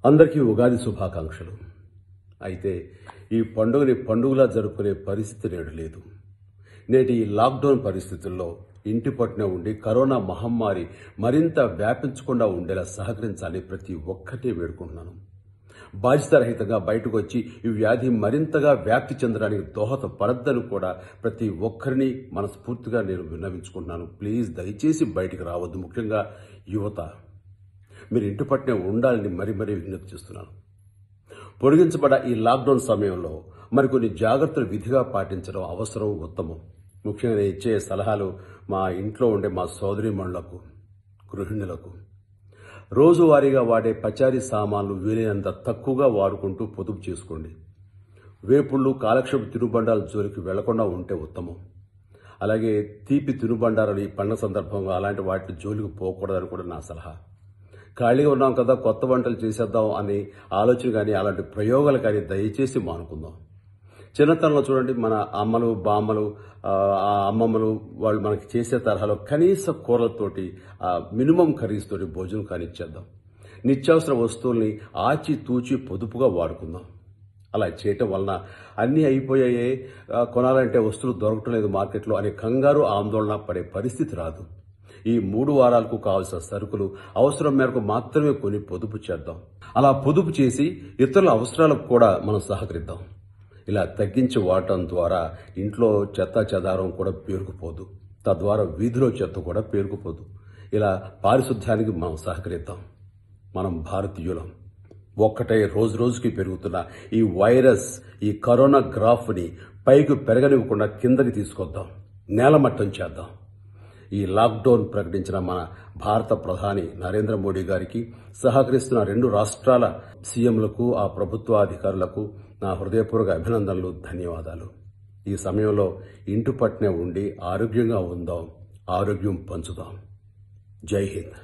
అందరికీ ఉగాది శుభాకాంక్షలు. అయితే ఈ పండుగని పండుగలా జరుపుకునే పరిస్థితి నేడు లేదు. నేటి ఈ లాక్డౌన్ పరిస్థితుల్లో ఇంటి పట్టునే ఉండి కరోనా మహమ్మారి మరింత వ్యాపించకుండా ఉండేలా సహకరించాలని ప్రతి ఒక్కరిని వేడుకుంటున్నాను. బాధ్యతారహితంగా బయటకు వచ్చి ఈ వ్యాధి మరింతగా వ్యాప్తి చెందడానికి దోహదపడద్దని కూడా ప్రతి ఒక్కరిని మనస్ఫూర్తిగా నేను విన్నవించుకుంటున్నాను. ప్లీజ్ దయచేసి బయటికి రావద్దు. ముఖ్యంగా యువత, మీరు ఇంటి పట్టునే ఉండాలని మరీ విజ్ఞప్తి చేస్తున్నాను. పొడిగించబడ్డ ఈ లాక్డౌన్ సమయంలో మరికొన్ని జాగ్రత్తలు విధిగా పాటించడం అవసరం, ఉత్తమం. ముఖ్యంగా నేను ఇచ్చే సలహాలు మా ఇంట్లో ఉండే మా సోదరీమణులకు, గృహిణులకు రోజువారీగా వాడే పచారీ సామాన్లు వీలైనంత తక్కువగా వాడుకుంటూ పొదుపు చేసుకోండి. వేపుళ్ళు, కాలక్షేప తినుబండాల జోలికి వెళ్లకుండా ఉంటే ఉత్తమం. అలాగే తీపి తినుబండారాలు ఈ పండుగ సందర్భంగా అలాంటి వాటి జోలికి పోకూడదని కూడా నా సలహా. ఖాళీగా ఉన్నాం కదా, కొత్త వంటలు చేసేద్దాం అని ఆలోచన కానీ అలాంటి ప్రయోగాలు కానీ దయచేసి మానుకుందాం. చిన్నతనంలో చూడండి, మన అమ్మలు, బామ్మలు, అమ్మమ్మలు వాళ్ళు మనకి చేసే తరహాలో కనీస కూరలతోటి మినిమం కర్రీస్ తోటి భోజనం కానిచ్చేద్దాం. నిత్యావసర వస్తువుల్ని ఆచి తూచి పొదుపుగా వాడుకుందాం. అలా చేయటం వలన అన్నీ అయిపోయాయే, కొనాలంటే వస్తువులు దొరకటం లేదు మార్కెట్లో అనే కంగారు, ఆందోళన పడే పరిస్థితి రాదు. ఈ 3 వారాలకు కావాల్సిన సరుకులు అవసరం మేరకు మాత్రమే కొని పొదుపు చేద్దాం. అలా పొదుపు చేసి ఇతరుల అవసరాలకు కూడా మనం సహకరిద్దాం. ఇలా తగ్గించి వాడటం ద్వారా ఇంట్లో చెత్త చెదారం కూడా పేరుకుపోదు, తద్వారా వీధిలో చెత్త కూడా పేరుకుపోదు. ఇలా పారిశుద్ధ్యానికి మనం సహకరిద్దాం. మనం భారతీయులం. ఒక్కటే రోజుకి పెరుగుతున్న ఈ వైరస్, ఈ కరోనా గ్రాఫ్ని పైకి పెరగనివ్వకుండా కిందకి తీసుకొద్దాం, నేలమట్టం చేద్దాం. ఈ లాక్డౌన్ ప్రకటించిన మన భారత ప్రధాని నరేంద్ర మోడీ గారికి, సహకరిస్తున్న 2 రాష్ట్రాల సీఎంలకు, ఆ ప్రభుత్వాధికారులకు నా హృదయపూర్వక అభినందనలు, ధన్యవాదాలు. ఈ సమయంలో ఇంటి పట్టునే ఉండి ఆరోగ్యంగా ఉందాం, ఆరోగ్యం పంచుదాం. జై హింద్.